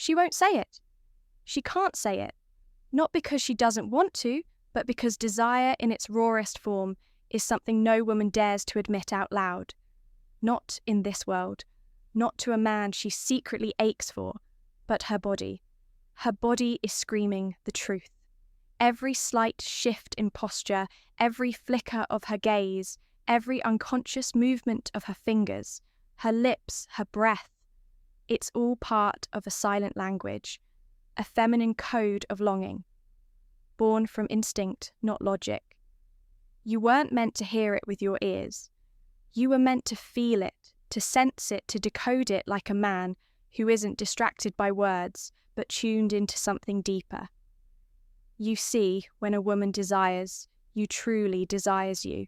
She won't say it. She can't say it. Not because she doesn't want to, but because desire in its rawest form is something no woman dares to admit out loud. Not in this world. Not to a man she secretly aches for, but her body. Her body is screaming the truth. Every slight shift in posture, every flicker of her gaze, every unconscious movement of her fingers, her lips, her breath, it's all part of a silent language, a feminine code of longing, born from instinct, not logic. You weren't meant to hear it with your ears. You were meant to feel it, to sense it, to decode it like a man who isn't distracted by words, but tuned into something deeper. You see, when a woman desires, you truly desires you.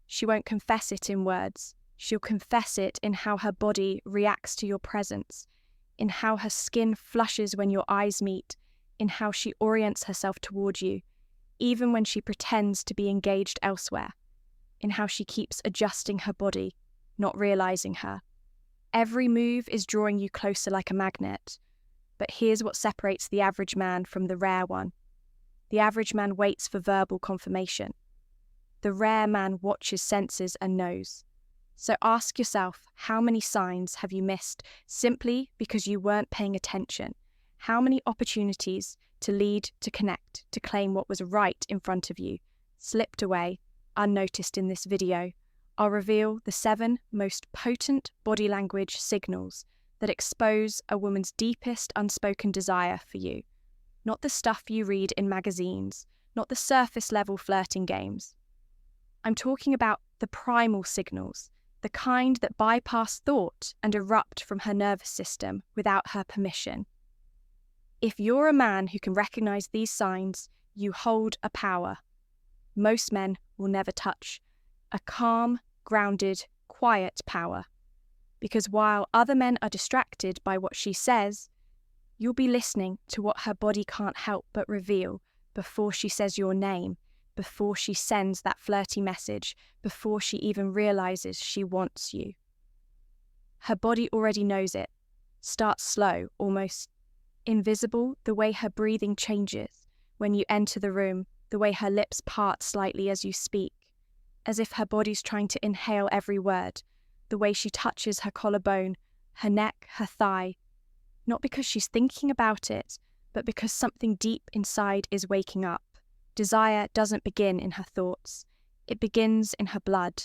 She won't confess it in words. She'll confess it in how her body reacts to your presence, in how her skin flushes when your eyes meet, in how she orients herself toward you, even when she pretends to be engaged elsewhere, in how she keeps adjusting her body, not realizing her. Every move is drawing you closer like a magnet. But here's what separates the average man from the rare one. The average man waits for verbal confirmation. The rare man watches senses and knows. So ask yourself, how many signs have you missed simply because you weren't paying attention? How many opportunities to lead, to connect, to claim what was right in front of you slipped away, unnoticed in this video? I'll reveal the 7 most potent body language signals that expose a woman's deepest unspoken desire for you. Not the stuff you read in magazines, not the surface-level flirting games. I'm talking about the primal signals, the kind that bypass thought and erupt from her nervous system without her permission. If you're a man who can recognize these signs, you hold a power most men will never touch, a calm, grounded, quiet power. Because while other men are distracted by what she says, you'll be listening to what her body can't help but reveal before she says your name, before she sends that flirty message, before she even realizes she wants you. Her body already knows it. Starts slow, almost invisible, the way her breathing changes when you enter the room, the way her lips part slightly as you speak, as if her body's trying to inhale every word, the way she touches her collarbone, her neck, her thigh, not because she's thinking about it, but because something deep inside is waking up. Desire doesn't begin in her thoughts. It begins in her blood,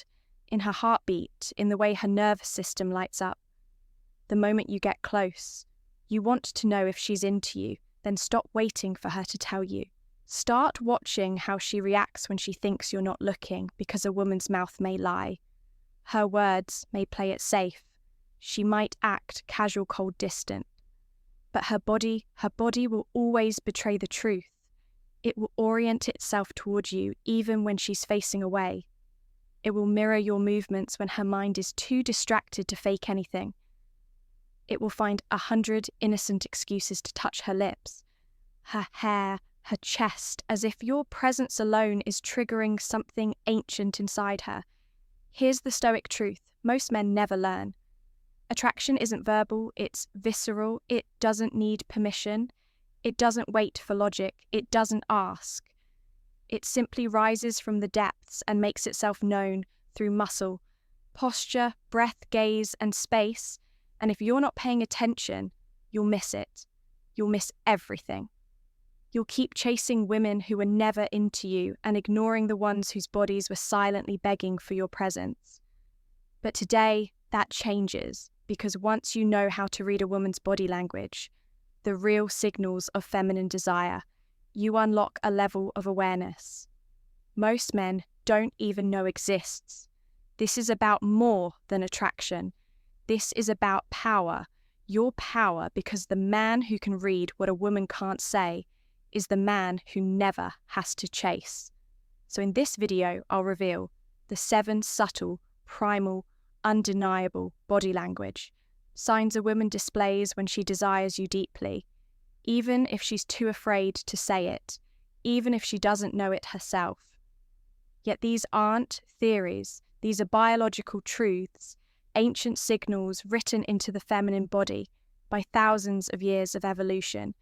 in her heartbeat, in the way her nervous system lights up. The moment you get close, you want to know if she's into you, then stop waiting for her to tell you. Start watching how she reacts when she thinks you're not looking, because a woman's mouth may lie. Her words may play it safe. She might act casual, cold, distant. But her body will always betray the truth. It will orient itself toward you even when she's facing away. It will mirror your movements when her mind is too distracted to fake anything. It will find 100 innocent excuses to touch her lips, her hair, her chest, as if your presence alone is triggering something ancient inside her. Here's the Stoic truth most men never learn. Attraction isn't verbal, it's visceral, it doesn't need permission, it doesn't wait for logic, it doesn't ask. It simply rises from the depths and makes itself known through muscle, posture, breath, gaze, and space, and if you're not paying attention, you'll miss it. You'll miss everything. You'll keep chasing women who were never into you and ignoring the ones whose bodies were silently begging for your presence. But today, that changes, because once you know how to read a woman's body language, the real signals of feminine desire, you unlock a level of awareness most men don't even know exists. This is about more than attraction. This is about power, your power, because the man who can read what a woman can't say is the man who never has to chase. So in this video, I'll reveal the 7 subtle, primal, undeniable body language, signs a woman displays when she desires you deeply, even if she's too afraid to say it, even if she doesn't know it herself. Yet these aren't theories, these are biological truths, ancient signals written into the feminine body, by thousands of years of evolution,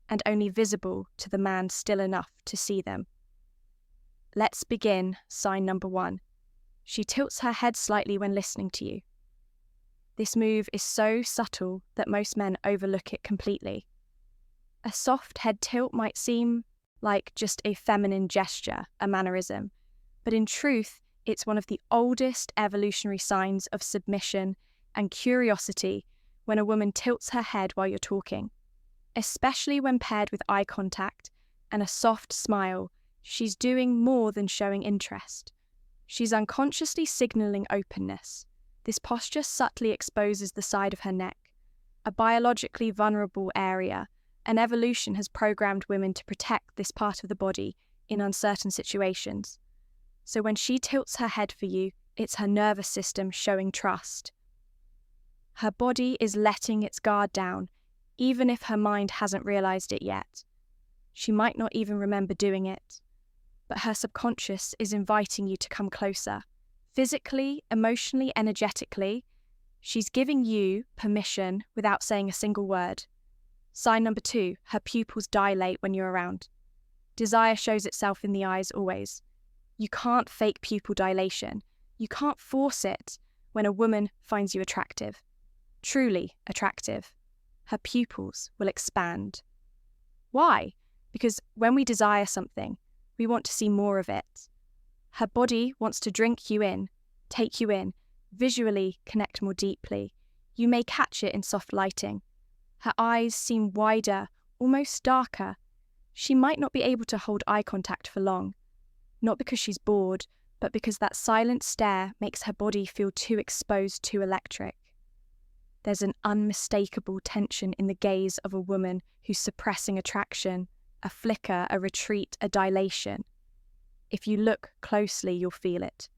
and only visible to the man still enough to see them. Let's begin sign number 1. She tilts her head slightly when listening to you. This move is so subtle that most men overlook it completely. A soft head tilt might seem like just a feminine gesture, a mannerism, but in truth, it's one of the oldest evolutionary signs of submission and curiosity when a woman tilts her head while you're talking. Especially when paired with eye contact and a soft smile, she's doing more than showing interest. She's unconsciously signaling openness. This posture subtly exposes the side of her neck, a biologically vulnerable area, and evolution has programmed women to protect this part of the body in uncertain situations. So when she tilts her head for you, it's her nervous system showing trust. Her body is letting its guard down, even if her mind hasn't realized it yet. She might not even remember doing it, but her subconscious is inviting you to come closer. Physically, emotionally, energetically, she's giving you permission without saying a single word. Sign number 2, her pupils dilate when you're around. Desire shows itself in the eyes always. You can't fake pupil dilation. You can't force it when a woman finds you attractive. Truly attractive. Her pupils will expand. Why? Because when we desire something, we want to see more of it. Her body wants to drink you in, take you in, visually connect more deeply. You may catch it in soft lighting. Her eyes seem wider, almost darker. She might not be able to hold eye contact for long. Not because she's bored, but because that silent stare makes her body feel too exposed, too electric. There's an unmistakable tension in the gaze of a woman who's suppressing attraction, a flicker, a retreat, a dilation. If you look closely, you'll feel it.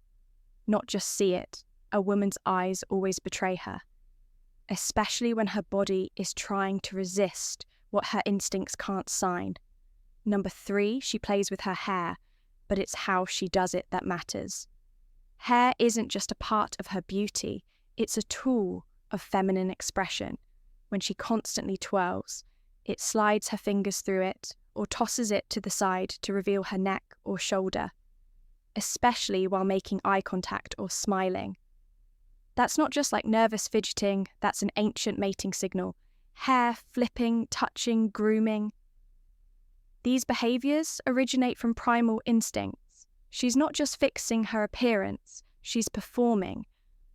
Not just see it. A woman's eyes always betray her, especially when her body is trying to resist what her instincts can't sign. Number 3, she plays with her hair, but it's how she does it that matters. Hair isn't just a part of her beauty, it's a tool of feminine expression. When she constantly twirls, it slides her fingers through it or tosses it to the side to reveal her neck or shoulder, especially while making eye contact or smiling. That's not just like nervous fidgeting, that's an ancient mating signal. Hair flipping, touching, grooming. These behaviours originate from primal instincts. She's not just fixing her appearance, she's performing.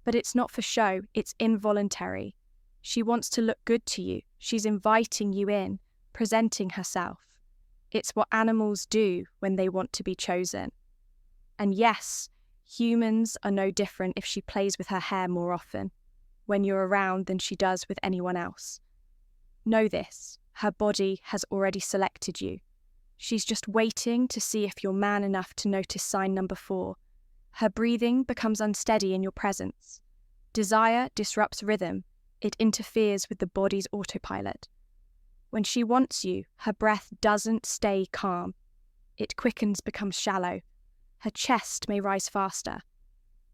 But it's not for show, it's involuntary. She wants to look good to you. She's inviting you in, presenting herself. It's what animals do when they want to be chosen. And yes, humans are no different if she plays with her hair more often when you're around than she does with anyone else. Know this, her body has already selected you. She's just waiting to see if you're man enough to notice sign number 4. Her breathing becomes unsteady in your presence. Desire disrupts rhythm. It interferes with the body's autopilot. When she wants you, her breath doesn't stay calm. It quickens, becomes shallow. Her chest may rise faster.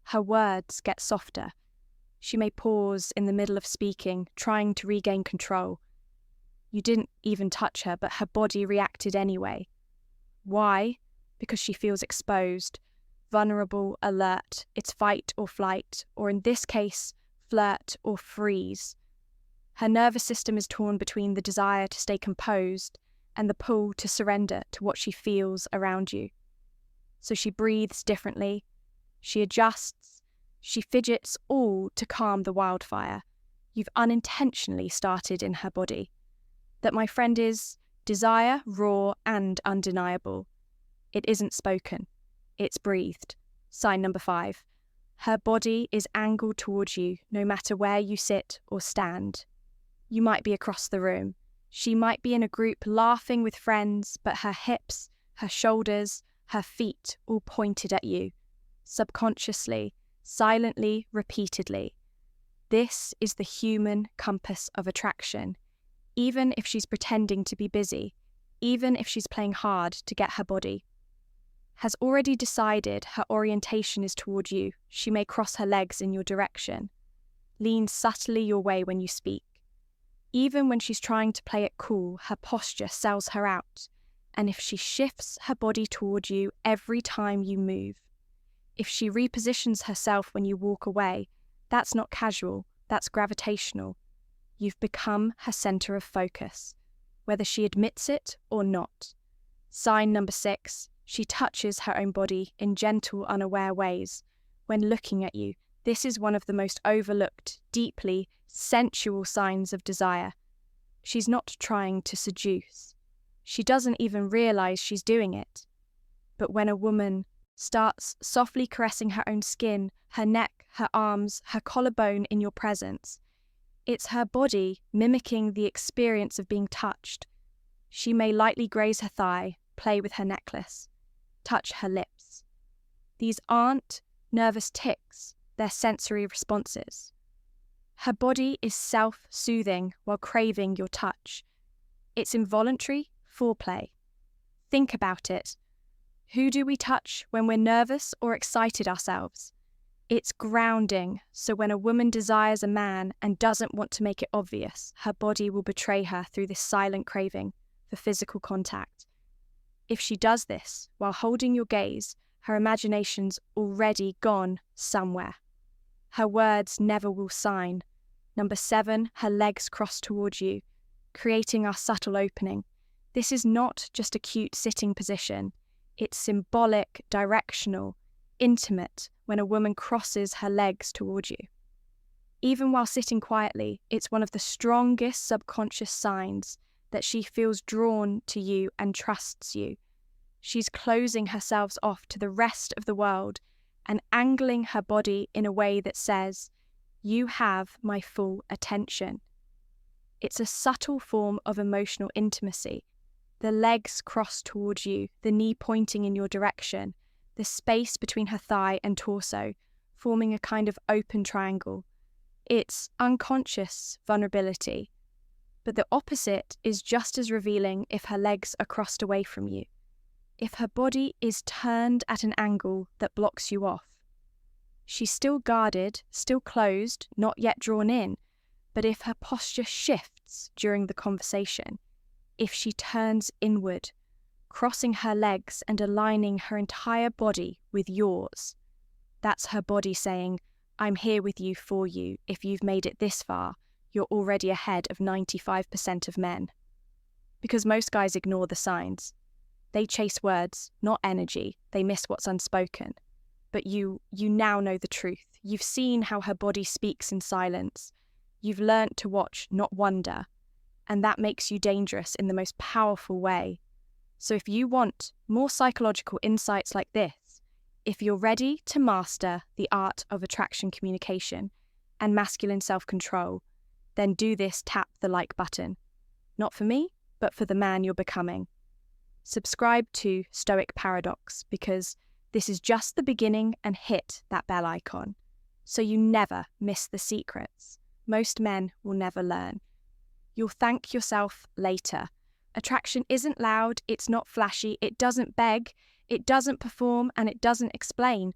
Her words get softer. She may pause in the middle of speaking, trying to regain control. You didn't even touch her, but her body reacted anyway. Why? Because she feels exposed, vulnerable, alert. It's fight or flight, or in this case, flirt or freeze. Her nervous system is torn between the desire to stay composed and the pull to surrender to what she feels around you. So she breathes differently, she adjusts, she fidgets, all to calm the wildfire you've unintentionally started in her body. That, my friend, is desire, raw and undeniable. It isn't spoken, it's breathed. Sign number 5. Her body is angled towards you no matter where you sit or stand. You might be across the room. She might be in a group laughing with friends, but her hips, her shoulders, her feet all pointed at you. Subconsciously, silently, repeatedly. This is the human compass of attraction. Even if she's pretending to be busy, even if she's playing hard to get her body. Has already decided her orientation is toward you. She may cross her legs in your direction. Lean subtly your way when you speak. Even when she's trying to play it cool, her posture sells her out. And if she shifts her body toward you every time you move, if she repositions herself when you walk away, that's not casual, that's gravitational. You've become her center of focus, whether she admits it or not. Sign number 6, she touches her own body in gentle, unaware ways. When looking at you, this is one of the most overlooked, deeply sensual signs of desire. She's not trying to seduce. She doesn't even realize she's doing it. But when a woman starts softly caressing her own skin, her neck, her arms, her collarbone in your presence, it's her body mimicking the experience of being touched. She may lightly graze her thigh, play with her necklace, touch her lips. These aren't nervous tics, they're sensory responses. Her body is self-soothing while craving your touch. It's involuntary foreplay. Think about it. Who do we touch when we're nervous or excited ourselves? It's grounding, so when a woman desires a man and doesn't want to make it obvious, her body will betray her through this silent craving for physical contact. If she does this while holding your gaze, her imagination's already gone somewhere. Her words never will sign. Number 7, her legs cross towards you, creating our subtle opening. This is not just a cute sitting position. It's symbolic, directional, intimate when a woman crosses her legs towards you. Even while sitting quietly, it's one of the strongest subconscious signs that she feels drawn to you and trusts you. She's closing herself off to the rest of the world and angling her body in a way that says, "You have my full attention." It's a subtle form of emotional intimacy. The legs crossed towards you, the knee pointing in your direction, the space between her thigh and torso, forming a kind of open triangle. It's unconscious vulnerability. But the opposite is just as revealing if her legs are crossed away from you. If her body is turned at an angle that blocks you off. She's still guarded, still closed, not yet drawn in, but if her posture shifts during the conversation, if she turns inward, crossing her legs and aligning her entire body with yours, that's her body saying, "I'm here with you for you. If you've made it this far, you're already ahead of 95% of men." Because most guys ignore the signs. They chase words, not energy. They miss what's unspoken. But you now know the truth. You've seen how her body speaks in silence. You've learnt to watch, not wonder. And that makes you dangerous in the most powerful way. So if you want more psychological insights like this, if you're ready to master the art of attraction communication and masculine self-control, then do this, tap the like button. Not for me, but for the man you're becoming. Subscribe to Stoic Paradox because this is just the beginning, and hit that bell icon so you never miss the secrets most men will never learn. You'll thank yourself later. Attraction isn't loud, it's not flashy, it doesn't beg, it doesn't perform, and it doesn't explain.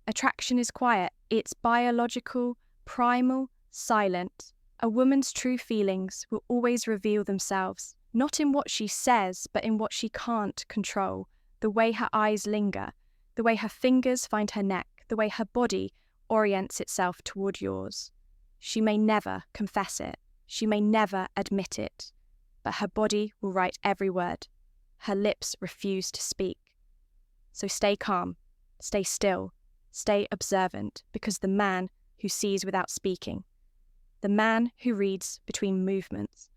Attraction is quiet, it's biological, primal, silent. A woman's true feelings will always reveal themselves, not in what she says, but in what she can't control. The way her eyes linger, the way her fingers find her neck, the way her body orients itself toward yours. She may never confess it, she may never admit it, but her body will write every word. Her lips refuse to speak. So stay calm, stay still, stay observant, because the man who sees without speaking, the man who reads between movements,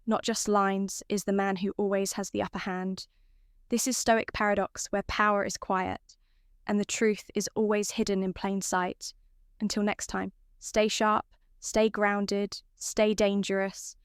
not just lines, is the man who always has the upper hand. This is Stoic Paradox, where power is quiet, and the truth is always hidden in plain sight. Until next time, stay sharp, stay grounded, stay dangerous,